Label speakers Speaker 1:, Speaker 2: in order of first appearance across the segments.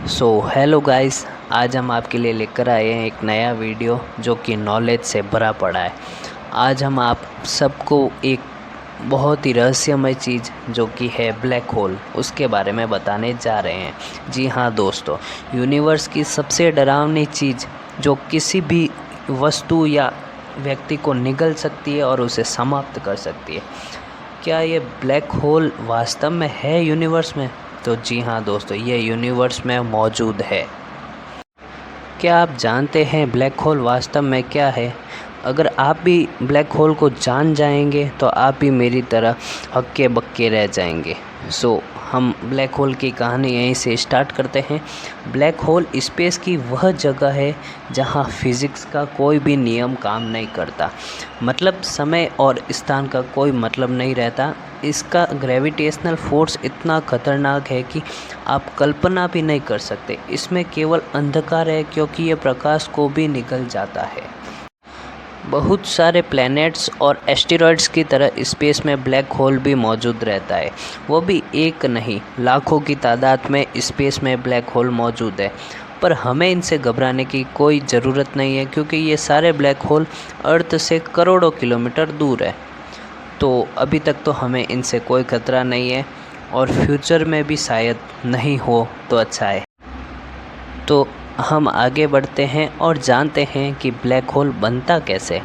Speaker 1: Hello guys, आज हम आपके लिए लेकर आए हैं एक नया वीडियो जो कि नॉलेज से भरा पड़ा है। आज हम आप सबको एक बहुत ही रहस्यमय चीज़ जो कि है ब्लैक होल, उसके बारे में बताने जा रहे हैं। जी हाँ दोस्तों, यूनिवर्स की सबसे डरावनी चीज़ जो किसी भी वस्तु या व्यक्ति को निगल सकती है और उसे समाप्त कर सकती है। क्या ये ब्लैक होल वास्तव में है यूनिवर्स में? तो जी हाँ दोस्तों, ये यूनिवर्स में मौजूद है। क्या आप जानते हैं ब्लैक होल वास्तव में क्या है? अगर आप भी ब्लैक होल को जान जाएंगे तो आप भी मेरी तरह हक्के बक्के रह जाएंगे। हम ब्लैक होल की कहानी यहीं से स्टार्ट करते हैं। ब्लैक होल स्पेस की वह जगह है जहां फिज़िक्स का कोई भी नियम काम नहीं करता। मतलब समय और स्थान का कोई मतलब नहीं रहता। इसका ग्रेविटेशनल फोर्स इतना खतरनाक है कि आप कल्पना भी नहीं कर सकते। इसमें केवल अंधकार है क्योंकि ये प्रकाश को भी निगल जाता है। बहुत सारे प्लैनेट्स और एस्टेरॉयड्स की तरह स्पेस में ब्लैक होल भी मौजूद रहता है। वो भी एक नहीं, लाखों की तादाद में स्पेस में ब्लैक होल मौजूद है। पर हमें इनसे घबराने की कोई ज़रूरत नहीं है क्योंकि ये सारे ब्लैक होल अर्थ से करोड़ों किलोमीटर दूर है। तो अभी तक तो हमें इनसे कोई खतरा नहीं है और फ्यूचर में भी शायद नहीं हो तो अच्छा है। तो हम आगे बढ़ते हैं और जानते हैं कि ब्लैक होल बनता कैसे।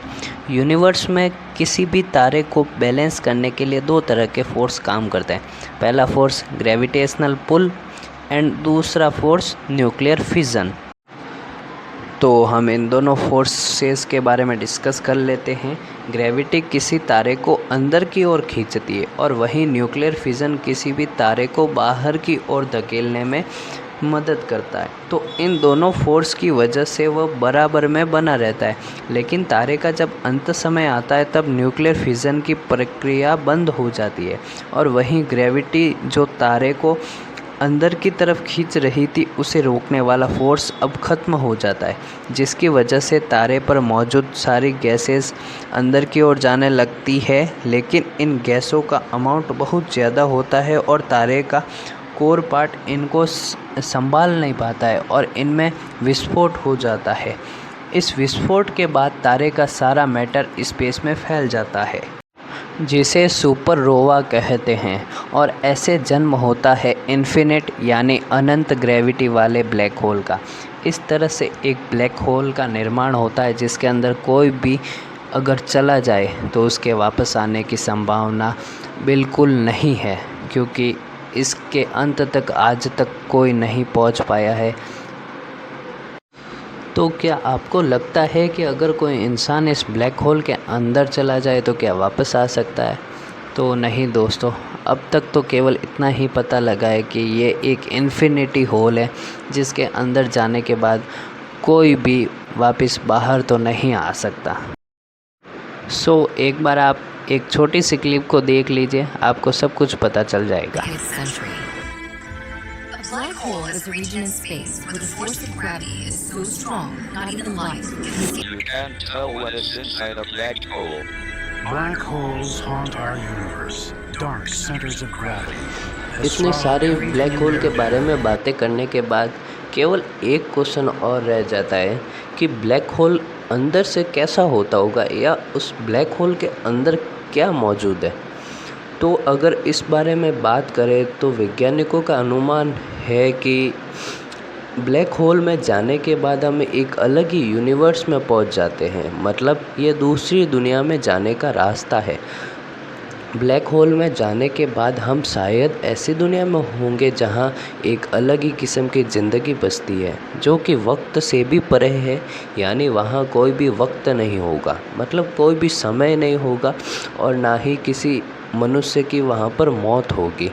Speaker 1: यूनिवर्स में किसी भी तारे को बैलेंस करने के लिए दो तरह के फोर्स काम करते हैं। पहला फोर्स ग्रेविटेशनल पुल एंड दूसरा फोर्स न्यूक्लियर फिजन। तो हम इन दोनों फोर्सेस के बारे में डिस्कस कर लेते हैं। ग्रेविटी किसी तारे को अंदर की ओर खींचती है और वहीं न्यूक्लियर फिजन किसी भी तारे को बाहर की ओर धकेलने में मदद करता है। तो इन दोनों फोर्स की वजह से वह बराबर में बना रहता है। लेकिन तारे का जब अंत समय आता है तब न्यूक्लियर फिजन की प्रक्रिया बंद हो जाती है और वहीं ग्रेविटी जो तारे को अंदर की तरफ खींच रही थी उसे रोकने वाला फोर्स अब ख़त्म हो जाता है, जिसकी वजह से तारे पर मौजूद सारी गैसेस अंदर की ओर जाने लगती है। लेकिन इन गैसों का अमाउंट बहुत ज़्यादा होता है और तारे का कोर पार्ट इनको संभाल नहीं पाता है और इनमें विस्फोट हो जाता है। इस विस्फोट के बाद तारे का सारा मैटर स्पेस में फैल जाता है, जिसे सुपरनोवा कहते हैं, और ऐसे जन्म होता है इन्फिनिट यानी अनंत ग्रेविटी वाले ब्लैक होल का। इस तरह से एक ब्लैक होल का निर्माण होता है जिसके अंदर कोई भी अगर चला जाए तो उसके वापस आने की संभावना बिल्कुल नहीं है, क्योंकि इसके अंत तक आज तक कोई नहीं पहुंच पाया है। तो क्या आपको लगता है कि अगर कोई इंसान इस ब्लैक होल के अंदर चला जाए तो क्या वापस आ सकता है? तो नहीं दोस्तों, अब तक तो केवल इतना ही पता लगा है कि ये एक इन्फिनिटी होल है जिसके अंदर जाने के बाद कोई भी वापस बाहर तो नहीं आ सकता। एक बार आप एक छोटी सी क्लिप को देख लीजिए, आपको सब कुछ पता चल जाएगा।
Speaker 2: A black hole is a region in space where the force of gravity is so strong, not even light can.
Speaker 3: You can't tell what is inside a black hole.
Speaker 4: Black holes haunt our universe, dark centers of gravity.
Speaker 1: इतनी सारी black hole के बारे में बातें करने के बाद केवल एक क्वेश्चन और रह जाता है कि ब्लैक होल अंदर से कैसा होता होगा, या उस ब्लैक होल के अंदर क्या मौजूद है। तो अगर इस बारे में बात करें तो वैज्ञानिकों का अनुमान है कि ब्लैक होल में जाने के बाद हम एक अलग ही यूनिवर्स में पहुंच जाते हैं। मतलब ये दूसरी दुनिया में जाने का रास्ता है। ब्लैक होल में जाने के बाद हम शायद ऐसी दुनिया में होंगे जहां एक अलग ही किस्म की ज़िंदगी बसती है जो कि वक्त से भी परे है। यानी वहां कोई भी वक्त नहीं होगा, मतलब कोई भी समय नहीं होगा, और ना ही किसी मनुष्य की वहाँ पर मौत होगी।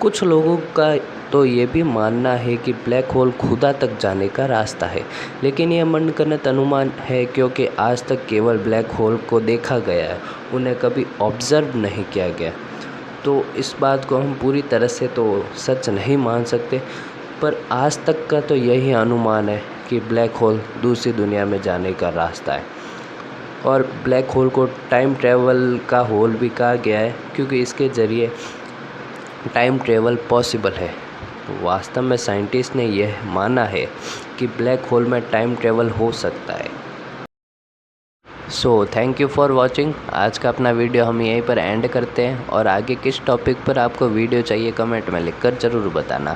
Speaker 1: कुछ लोगों का तो ये भी मानना है कि ब्लैक होल खुदा तक जाने का रास्ता है, लेकिन यह मनगढ़ंत अनुमान है क्योंकि आज तक केवल ब्लैक होल को देखा गया है, उन्हें कभी ऑब्ज़र्व नहीं किया गया। तो इस बात को हम पूरी तरह से तो सच नहीं मान सकते, पर आज तक का तो यही अनुमान है कि ब्लैक होल दूसरी दुनिया में जाने का रास्ता है। और ब्लैक होल को टाइम ट्रैवल का होल भी कहा गया है क्योंकि इसके ज़रिए टाइम ट्रैवल पॉसिबल है। वास्तव में साइंटिस्ट ने यह माना है कि ब्लैक होल में टाइम ट्रेवल हो सकता है। So thank you for watching. आज का अपना वीडियो हम यहीं पर एंड करते हैं और आगे किस टॉपिक पर आपको वीडियो चाहिए कमेंट में लिखकर ज़रूर बताना।